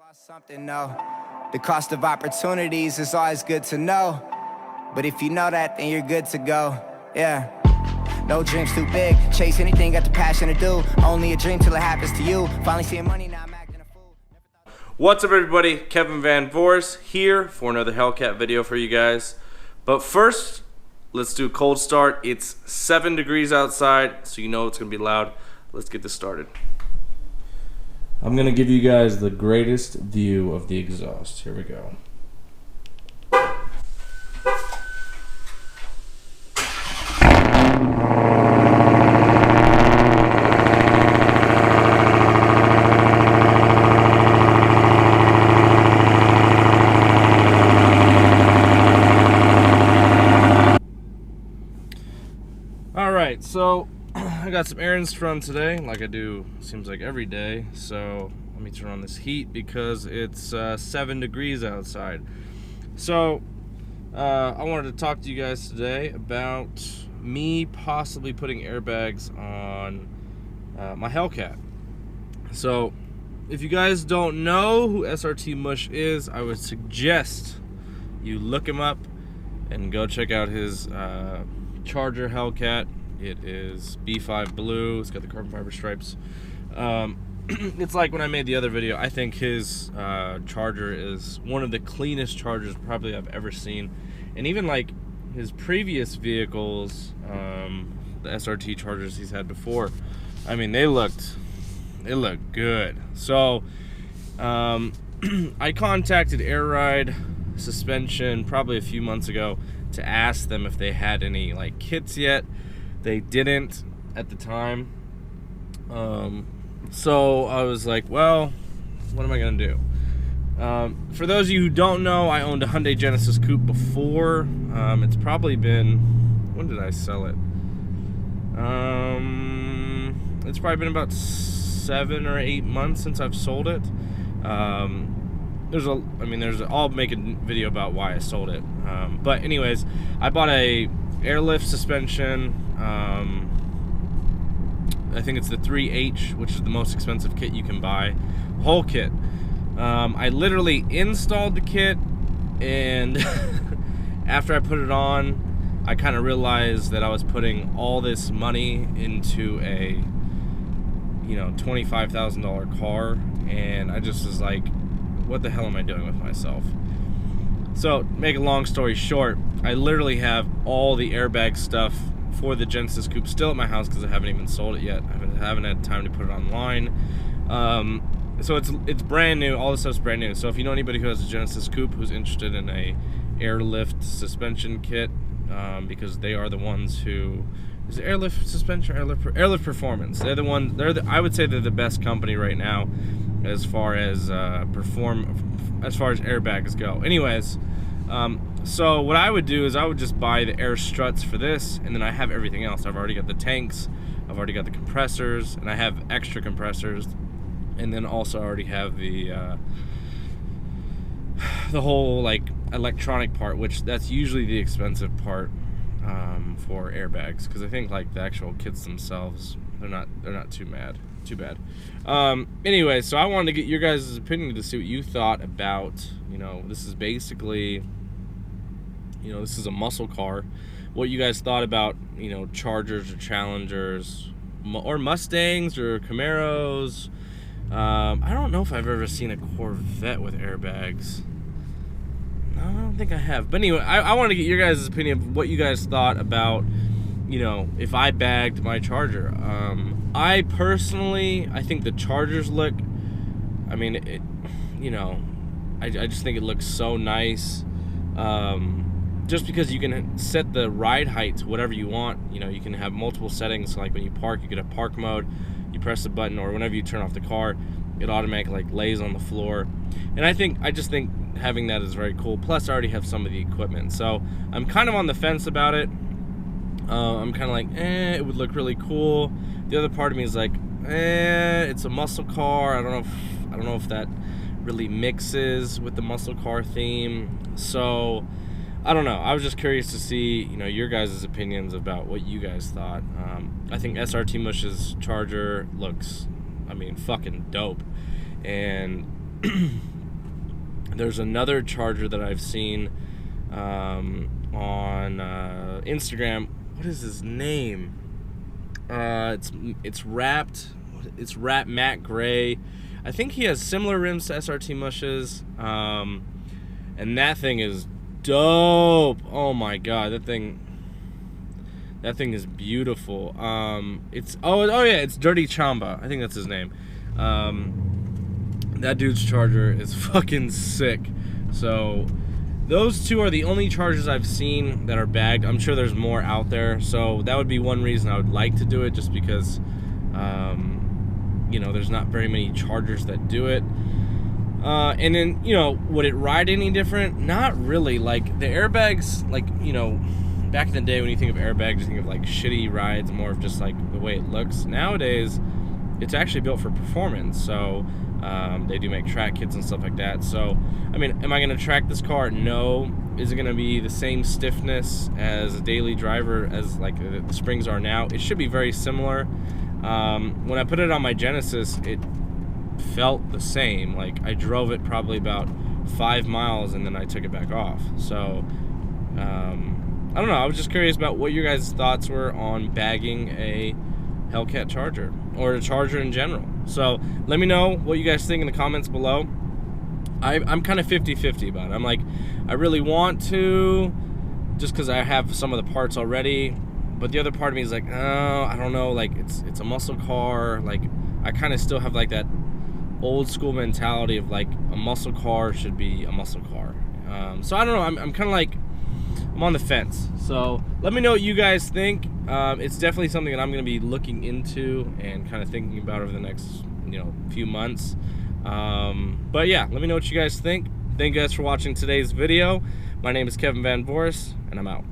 Lost something, no. The cost of opportunities is always good to know. But if you know that, then you're good to go. Yeah. No dreams too big. Chase anything, got the passion to do. Only a dream till it happens to you. Finally seeing money, now I'm acting a fool. What's up, everybody? Kevin Van Voris here for another Hellcat video for you guys. But first, let's do a cold start. It's 7 degrees outside, so you know it's gonna be loud. Let's get this started. I'm gonna give you guys the greatest view of the exhaust. Here we go. Alright, so I got some errands to run today, like I do, seems like every day. So let me turn on this heat because it's 7 degrees outside. So I wanted to talk to you guys today about me possibly putting airbags on my Hellcat. So if you guys don't know who SRT Mush is, I would suggest you look him up and go check out his Charger Hellcat. It is B5 blue. It's got the carbon fiber stripes. It's like when I made the other video, I think his Charger is one of the cleanest Chargers probably I've ever seen. And even like his previous vehicles, the SRT Chargers he's had before, I mean, they looked good. So I contacted Air Ride Suspension probably a few months ago to ask them if they had any like kits yet. They didn't at the time. So I was like, well, what am I gonna do? For those of you who don't know, I owned a Hyundai Genesis Coupe before. It's probably been, when did I sell it? It's probably been about 7 or 8 months since I've sold it. I'll make a video about why I sold it. But anyways, I bought a airlift suspension. I think it's the 3H, which is the most expensive kit you can buy. Whole kit. I literally installed the kit, and after I put it on, I kind of realized that I was putting all this money into a, $25,000 car, and I just was like, what the hell am I doing with myself? So, make a long story short, I literally have all the airbag stuff for the Genesis Coupe still at my house because I haven't even sold it yet. I haven't had time to put it online. So it's brand new. All this stuff's brand new. So if you know anybody who has a Genesis Coupe who's interested in a airlift suspension kit, because they are the ones who is it airlift suspension, airlift performance. They're the ones. I would say they're the best company right now as far as airbags go. Anyways. So what I would do is I would just buy the air struts for this, and then I have everything else. I've already got the tanks, I've already got the compressors, and I have extra compressors, and then also I already have the whole like electronic part, which that's usually the expensive part for airbags, because I think like the actual kits themselves, they're not too bad. Anyway, so I wanted to get your guys' opinion to see what you thought about, this is basically, this is a muscle car. What you guys thought about, Chargers or Challengers or Mustangs or Camaros. I don't know if I've ever seen a Corvette with airbags. No, I don't think I have. But anyway, I want to get your guys' opinion of what you guys thought about, if I bagged my Charger. I personally, I think the Chargers look, I mean, I just think it looks so nice. Just because you can set the ride height to whatever you want. You can have multiple settings. Like when you park, you get a park mode. You press the button, or whenever you turn off the car, it automatically lays on the floor. And I just think having that is very cool. Plus, I already have some of the equipment, so I'm kind of on the fence about it. I'm kind of like, it would look really cool. The other part of me is like, it's a muscle car. I don't know if that really mixes with the muscle car theme. So I don't know. I was just curious to see, your guys' opinions about what you guys thought. I think SRT Mush's Charger looks, fucking dope. And there's another charger that I've seen on Instagram. What is his name? It's wrapped. It's wrapped matte gray. I think he has similar rims to SRT Mush's, and that thing is dope. Oh my god, that thing is beautiful. It's it's Dirty Chamba. I think that's his name. That dude's charger is fucking sick. So those two are the only chargers I've seen that are bagged. I'm sure there's more out there, so that would be one reason I would like to do it, just because you know, there's not very many chargers that do it. And then, you know, would it ride any different? Not really. Like, the airbags, like, you know, back in the day when you think of airbags, you think of like shitty rides, more of just like the way it looks. Nowadays, it's actually built for performance, so they do make track kits and stuff like that. So, I mean, am I going to track this car? No. Is it going to be the same stiffness as a daily driver as like the springs are now? It should be very similar. When I put it on my Genesis, it felt the same. Like, I drove it probably about 5 miles and then I took it back off. So I don't know, I was just curious about what your guys' thoughts were on bagging a Hellcat charger, or a charger in general. So let me know what you guys think in the comments below. I'm kind of 50-50 about it. I'm like, I really want to, just because I have some of the parts already, but the other part of me is like, oh, I don't know, like, it's a muscle car. Like, I kind of still have like that old school mentality of like, a muscle car should be a muscle car. So I don't know, I'm kind of like, I'm on the fence. So let me know what you guys think. It's definitely something that I'm going to be looking into and kind of thinking about over the next, you know, few months. But yeah, let me know what you guys think. Thank you guys for watching today's video. My name is Kevin Van Voris, and I'm out.